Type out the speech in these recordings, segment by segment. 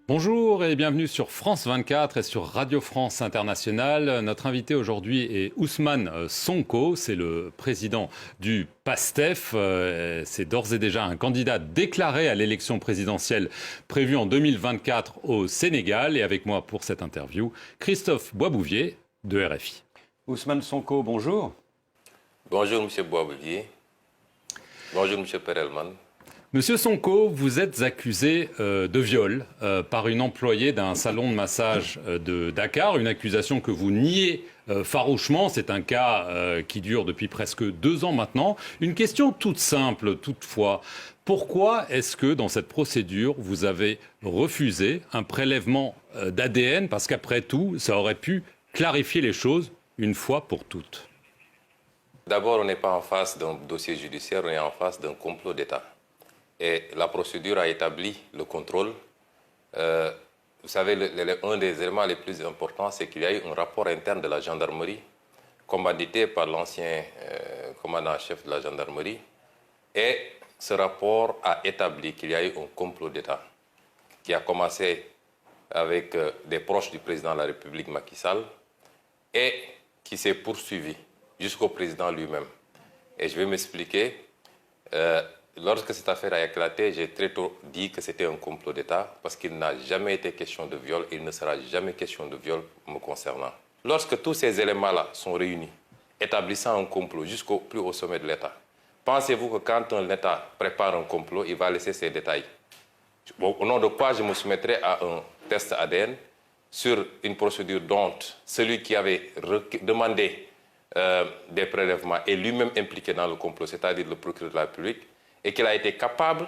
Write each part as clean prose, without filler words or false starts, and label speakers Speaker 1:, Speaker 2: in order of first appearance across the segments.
Speaker 1: Bonjour et bienvenue sur France 24 et sur Radio France Internationale. Notre invité aujourd'hui est Ousmane Sonko, c'est le président du PASTEF. C'est d'ores et déjà un candidat déclaré à l'élection présidentielle prévue en 2024 au Sénégal. Et avec moi pour cette interview, Christophe Boisbouvier de RFI.
Speaker 2: Ousmane Sonko, bonjour.
Speaker 3: Bonjour M. Boisbouvier. Bonjour M. Perelman.
Speaker 1: Monsieur Sonko, vous êtes accusé de viol par une employée d'un salon de massage de Dakar, une accusation que vous niez farouchement. C'est un cas qui dure depuis presque 2 ans maintenant. Une question toute simple toutefois. Pourquoi est-ce que dans cette procédure, vous avez refusé un prélèvement d'ADN? Parce qu'après tout, ça aurait pu clarifier les choses une fois pour toutes.
Speaker 3: D'abord, on n'est pas en face d'un dossier judiciaire, on est en face d'un complot d'État. Et la procédure a établi le contrôle. Vous savez, un des éléments les plus importants, c'est qu'il y a eu un rapport interne de la gendarmerie, commandité par l'ancien commandant-chef de la gendarmerie. Et ce rapport a établi qu'il y a eu un complot d'État qui a commencé avec des proches du président de la République, Macky Sall, et qui s'est poursuivi jusqu'au président lui-même. Et je vais m'expliquer. Lorsque cette affaire a éclaté, j'ai très tôt dit que c'était un complot d'État parce qu'il n'a jamais été question de viol et il ne sera jamais question de viol me concernant. Lorsque tous ces éléments-là sont réunis, établissant un complot jusqu'au plus haut sommet de l'État, pensez-vous que quand un État prépare un complot, il va laisser ces détails? Au nom de quoi je me soumettrai à un test ADN sur une procédure dont celui qui avait demandé des prélèvements est lui-même impliqué dans le complot, c'est-à-dire le procureur de la République, et qu'il a été capable,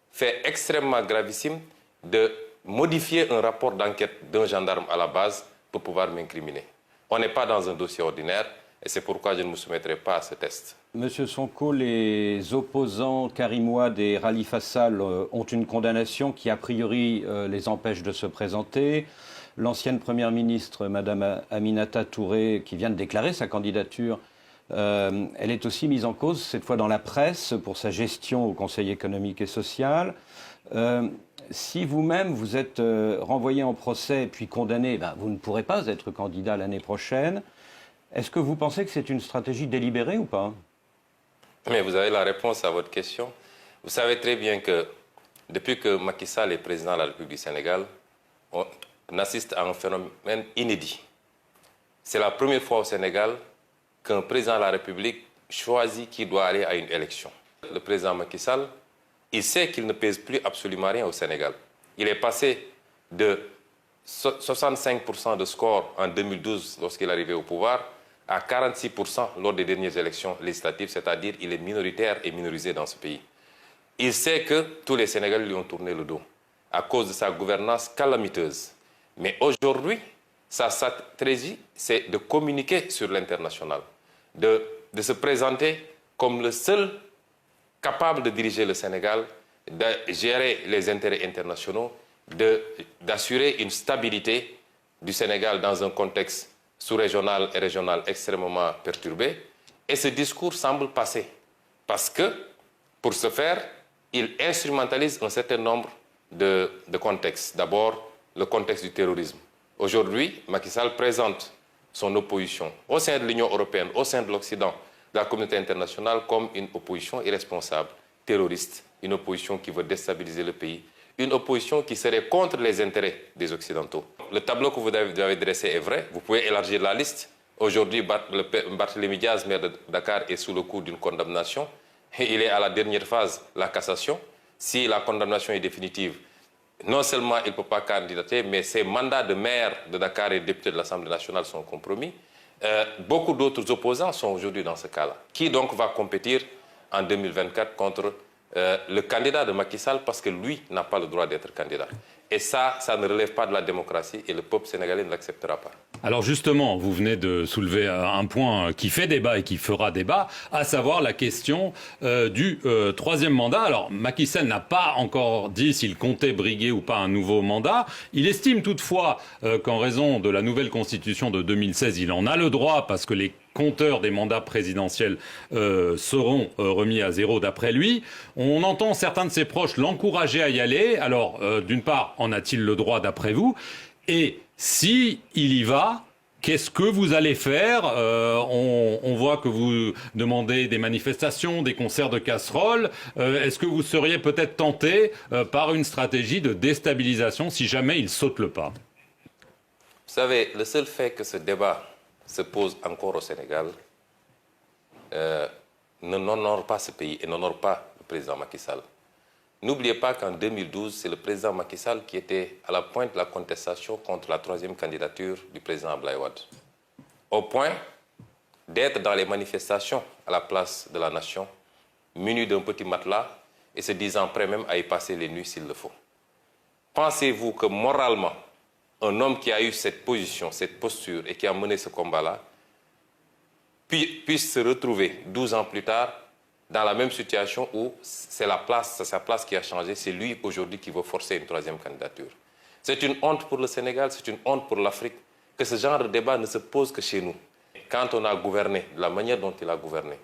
Speaker 3: fait extrêmement gravissime, de modifier un rapport d'enquête d'un gendarme à la base pour pouvoir m'incriminer. On n'est pas dans un dossier ordinaire et c'est pourquoi je ne me soumettrai pas à ce test.
Speaker 2: Monsieur Sonko, les opposants Karim Wade et Khalifa Sall ont une condamnation qui, a priori, les empêche de se présenter. L'ancienne première ministre, Madame Aminata Touré, qui vient de déclarer sa candidature, elle est aussi mise en cause, cette fois dans la presse, pour sa gestion au Conseil économique et social. Si vous-même vous êtes renvoyé en procès et puis condamné, vous ne pourrez pas être candidat l'année prochaine. Est-ce que vous pensez que c'est une stratégie délibérée ou pas?
Speaker 3: Mais vous avez la réponse à votre question. Vous savez très bien que depuis que Macky Sall est président de la République du Sénégal, on assiste à un phénomène inédit. C'est la première fois au Sénégal qu'un président de la République choisit qui doit aller à une élection. Le président Macky Sall, il sait qu'il ne pèse plus absolument rien au Sénégal. Il est passé de 65% de score en 2012 lorsqu'il est arrivé au pouvoir à 46% lors des dernières élections législatives, c'est-à-dire qu'il est minoritaire et minorisé dans ce pays. Il sait que tous les Sénégalais lui ont tourné le dos à cause de sa gouvernance calamiteuse. Mais aujourd'hui, sa stratégie, c'est de communiquer sur l'international, de se présenter comme le seul capable de diriger le Sénégal, de gérer les intérêts internationaux, d'assurer une stabilité du Sénégal dans un contexte sous-régional et régional extrêmement perturbé. Et ce discours semble passer, parce que, pour ce faire, il instrumentalise un certain nombre de contextes. D'abord, le contexte du terrorisme. Aujourd'hui, Macky Sall présente son opposition au sein de l'Union européenne, au sein de l'Occident, de la communauté internationale, comme une opposition irresponsable, terroriste, une opposition qui veut déstabiliser le pays, une opposition qui serait contre les intérêts des Occidentaux. Le tableau que vous avez dressé est vrai, vous pouvez élargir la liste. Aujourd'hui, Barthélémy Diaz, maire de Dakar, est sous le coup d'une condamnation. Et il est à la dernière phase, la cassation. Si la condamnation est définitive, non seulement il ne peut pas candidater, mais ses mandats de maire de Dakar et de député de l'Assemblée nationale sont compromis. Beaucoup d'autres opposants sont aujourd'hui dans ce cas-là. Qui donc va compétir en 2024 contre le candidat de Macky Sall parce que lui n'a pas le droit d'être candidat? Et ça ne relève pas de la démocratie et le peuple sénégalais ne l'acceptera pas.
Speaker 1: Alors justement, vous venez de soulever un point qui fait débat et qui fera débat, à savoir la question du troisième mandat. Alors Macky Sall n'a pas encore dit s'il comptait briguer ou pas un nouveau mandat. Il estime toutefois qu'en raison de la nouvelle constitution de 2016, il en a le droit parce que les compteurs des mandats présidentiels seront remis à zéro d'après lui. On entend certains de ses proches l'encourager à y aller. Alors, d'une part, en a-t-il le droit d'après vous? Et si il y va, qu'est-ce que vous allez faire? On voit que vous demandez des manifestations, des concerts de casseroles. Est-ce que vous seriez peut-être tenté par une stratégie de déstabilisation si jamais il saute le pas?
Speaker 3: Vous savez, le seul fait que ce débat se pose encore au Sénégal n'honore pas ce pays et n'honore pas le président Macky Sall. N'oubliez pas qu'en 2012, c'est le président Macky Sall qui était à la pointe de la contestation contre la troisième candidature du président Abdoulaye Wade. Au point d'être dans les manifestations à la place de la nation, muni d'un petit matelas et se disant prêt même à y passer les nuits s'il le faut. Pensez-vous que moralement, un homme qui a eu cette position, cette posture et qui a mené ce combat-là, puisse se retrouver 12 ans plus tard dans la même situation où c'est sa place qui a changé, c'est lui aujourd'hui qui veut forcer une troisième candidature. C'est une honte pour le Sénégal, c'est une honte pour l'Afrique, que ce genre de débat ne se pose que chez nous. Quand on a gouverné, de la manière dont il a gouverné,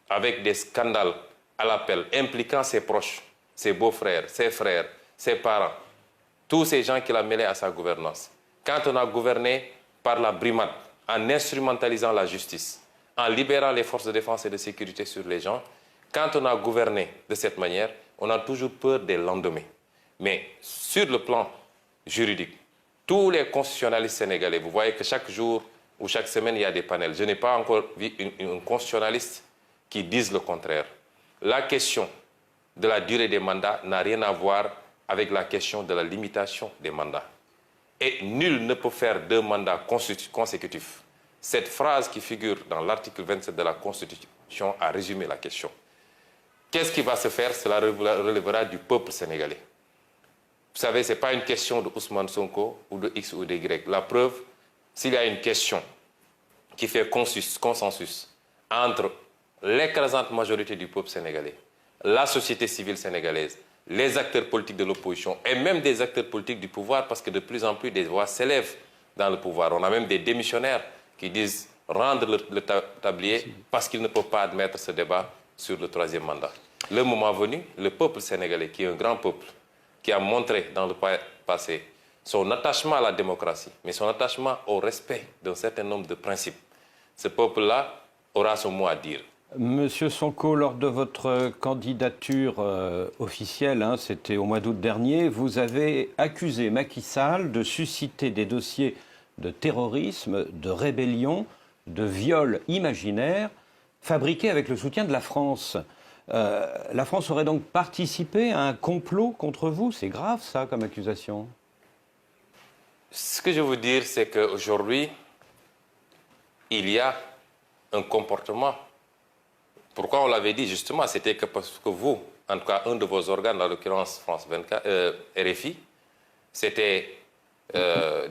Speaker 3: avec des scandales à l'appel, impliquant ses proches, ses beaux-frères, ses frères, ses parents, tous ces gens qu'il a mêlés à sa gouvernance. Quand on a gouverné par la brimade, en instrumentalisant la justice, en libérant les forces de défense et de sécurité sur les gens, quand on a gouverné de cette manière, on a toujours peur des lendemains. Mais sur le plan juridique, tous les constitutionnalistes sénégalais, vous voyez que chaque jour ou chaque semaine, il y a des panels. Je n'ai pas encore vu un constitutionnaliste qui dise le contraire. La question de la durée des mandats n'a rien à voir avec la question de la limitation des mandats. Et nul ne peut faire 2 mandats consécutifs. Cette phrase qui figure dans l'article 27 de la Constitution a résumé la question. Qu'est-ce qui va se faire? Cela relèvera du peuple sénégalais. Vous savez, ce n'est pas une question de Ousmane Sonko ou de X ou de Y. La preuve, s'il y a une question qui fait consensus entre l'écrasante majorité du peuple sénégalais, la société civile sénégalaise, les acteurs politiques de l'opposition et même des acteurs politiques du pouvoir, parce que de plus en plus des voix s'élèvent dans le pouvoir. On a même des démissionnaires qui disent rendre le tablier parce qu'ils ne peuvent pas admettre ce débat sur le 3e mandat. Le moment venu, le peuple sénégalais, qui est un grand peuple, qui a montré dans le passé son attachement à la démocratie, mais son attachement au respect d'un certain nombre de principes, ce peuple-là aura son mot à dire.
Speaker 2: Monsieur Sonko, lors de votre candidature officielle, c'était au mois d'août dernier, vous avez accusé Macky Sall de susciter des dossiers de terrorisme, de rébellion, de viol imaginaire, fabriqués avec le soutien de la France. La France aurait donc participé à un complot contre vous? C'est grave, ça, comme accusation.
Speaker 3: Ce que je veux dire, c'est qu'aujourd'hui, il y a un comportement. Pourquoi on l'avait dit? Justement, c'était que parce que vous, en tout cas un de vos organes, en l'occurrence France 24, RFI, s'était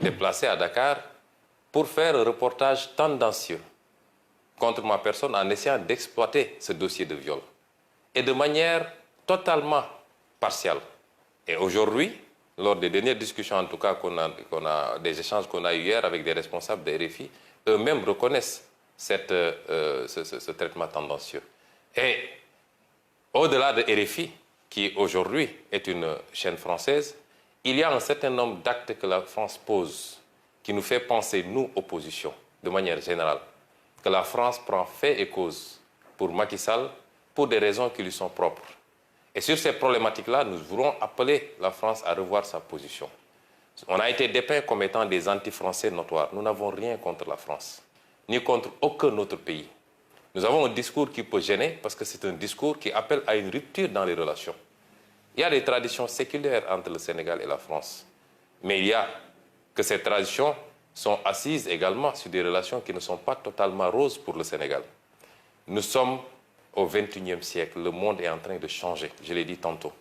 Speaker 3: déplacé à Dakar pour faire un reportage tendancieux contre ma personne en essayant d'exploiter ce dossier de viol. Et de manière totalement partielle. Et aujourd'hui, lors des dernières discussions, en tout cas, des échanges qu'on a eu hier avec des responsables de RFI, eux-mêmes reconnaissent ce traitement tendancieux. Et au-delà de RFI, qui aujourd'hui est une chaîne française, il y a un certain nombre d'actes que la France pose qui nous fait penser, nous, opposition, de manière générale, que la France prend fait et cause pour Macky Sall pour des raisons qui lui sont propres. Et sur ces problématiques-là, nous voulons appeler la France à revoir sa position. On a été dépeints comme étant des anti-français notoires. Nous n'avons rien contre la France, ni contre aucun autre pays. Nous avons un discours qui peut gêner parce que c'est un discours qui appelle à une rupture dans les relations. Il y a des traditions séculaires entre le Sénégal et la France. Mais il y a que ces traditions sont assises également sur des relations qui ne sont pas totalement roses pour le Sénégal. Nous sommes au XXIe siècle. Le monde est en train de changer, je l'ai dit tantôt.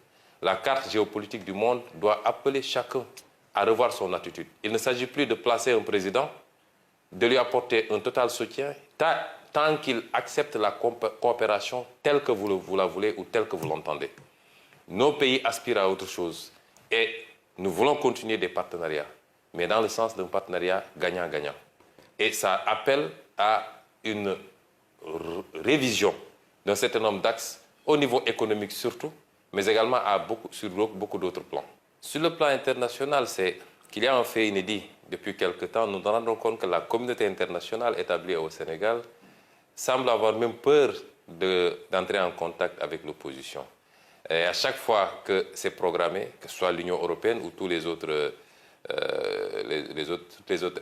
Speaker 3: La carte géopolitique du monde doit appeler chacun à revoir son attitude. Il ne s'agit plus de placer un président, de lui apporter un total soutien, tant qu'il accepte la coopération telle que vous la voulez ou telle que vous l'entendez. Nos pays aspirent à autre chose et nous voulons continuer des partenariats, mais dans le sens d'un partenariat gagnant-gagnant. Et ça appelle à une révision d'un certain nombre d'axes, au niveau économique surtout, mais également sur beaucoup d'autres plans. Sur le plan international, c'est qu'il y a un fait inédit. Depuis quelque temps, nous nous rendons compte que la communauté internationale établie au Sénégal semble avoir même peur d'entrer en contact avec l'opposition. Et à chaque fois que c'est programmé, que ce soit l'Union européenne ou toutes les autres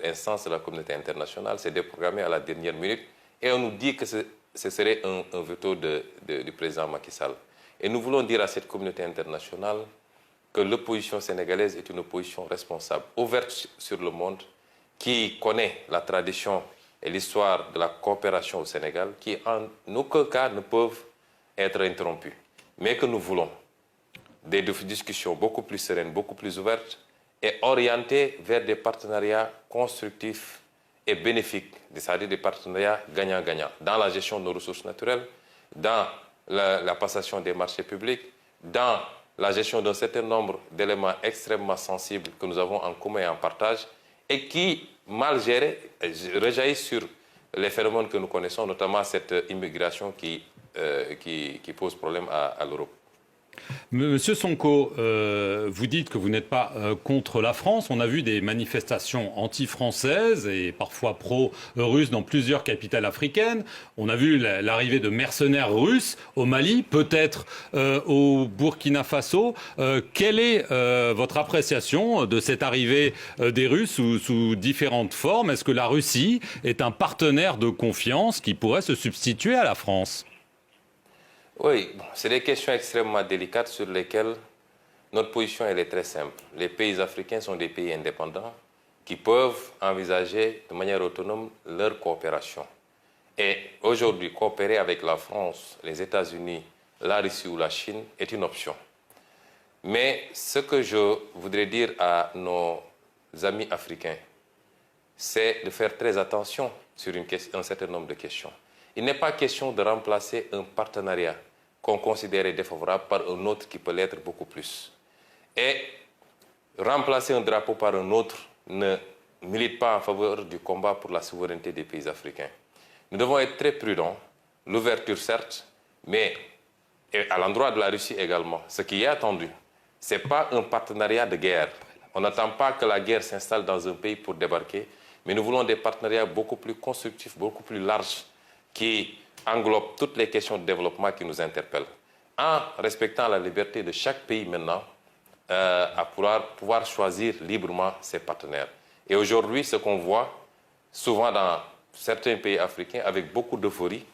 Speaker 3: instances de la communauté internationale, c'est déprogrammé à la dernière minute. Et on nous dit que ce serait un veto du président Macky Sall. Et nous voulons dire à cette communauté internationale que l'opposition sénégalaise est une opposition responsable, ouverte sur le monde, qui connaît la tradition et l'histoire de la coopération au Sénégal, qui en aucun cas ne peuvent être interrompues. Mais que nous voulons des discussions beaucoup plus sereines, beaucoup plus ouvertes et orientées vers des partenariats constructifs et bénéfiques, c'est-à-dire des partenariats gagnant-gagnant, dans la gestion de nos ressources naturelles, dans la passation des marchés publics, dans la gestion d'un certain nombre d'éléments extrêmement sensibles que nous avons en commun et en partage, et qui, mal gérés, rejaillissent sur les phénomènes que nous connaissons, notamment cette immigration qui pose problème à l'Europe.
Speaker 1: Monsieur Sonko, vous dites que vous n'êtes pas contre la France. On a vu des manifestations anti-françaises et parfois pro-russes dans plusieurs capitales africaines. On a vu l'arrivée de mercenaires russes au Mali, peut-être au Burkina Faso. Quelle est votre appréciation de cette arrivée des Russes sous différentes formes? Est-ce que la Russie est un partenaire de confiance qui pourrait se substituer à la France?
Speaker 3: Oui, c'est des questions extrêmement délicates sur lesquelles notre position elle est très simple. Les pays africains sont des pays indépendants qui peuvent envisager de manière autonome leur coopération. Et aujourd'hui, coopérer avec la France, les États-Unis, la Russie ou la Chine est une option. Mais ce que je voudrais dire à nos amis africains, c'est de faire très attention sur un certain nombre de questions. Il n'est pas question de remplacer un partenariat qu'on considérait défavorable par un autre qui peut l'être beaucoup plus. Et remplacer un drapeau par un autre ne milite pas en faveur du combat pour la souveraineté des pays africains. Nous devons être très prudents, l'ouverture certes, mais à l'endroit de la Russie également. Ce qui est attendu, ce n'est pas un partenariat de guerre. On n'attend pas que la guerre s'installe dans un pays pour débarquer, mais nous voulons des partenariats beaucoup plus constructifs, beaucoup plus larges, qui englobe toutes les questions de développement qui nous interpellent, en respectant la liberté de chaque pays maintenant à pouvoir choisir librement ses partenaires. Et aujourd'hui, ce qu'on voit souvent dans certains pays africains avec beaucoup d'euphorie,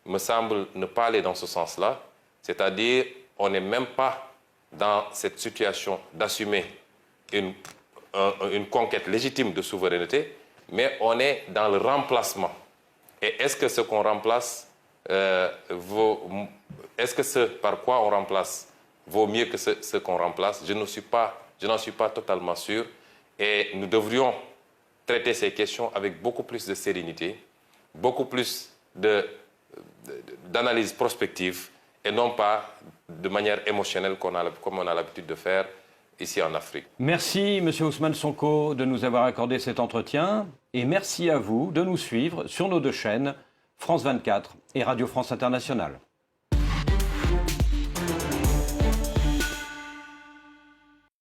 Speaker 3: me semble ne pas aller dans ce sens-là, c'est-à-dire on n'est même pas dans cette situation d'assumer une conquête légitime de souveraineté, mais on est dans le remplacement. Et est-ce que ce qu'on remplace, est-ce que ce par quoi on remplace vaut mieux que ce qu'on remplace? Je n'en suis pas totalement sûr. Et nous devrions traiter ces questions avec beaucoup plus de sérénité, beaucoup plus d'analyse prospective et non pas de manière émotionnelle comme on a l'habitude de faire ici en Afrique.
Speaker 2: Merci, M. Ousmane Sonko, de nous avoir accordé cet entretien. Et merci à vous de nous suivre sur nos deux chaînes, France 24 et Radio France Internationale.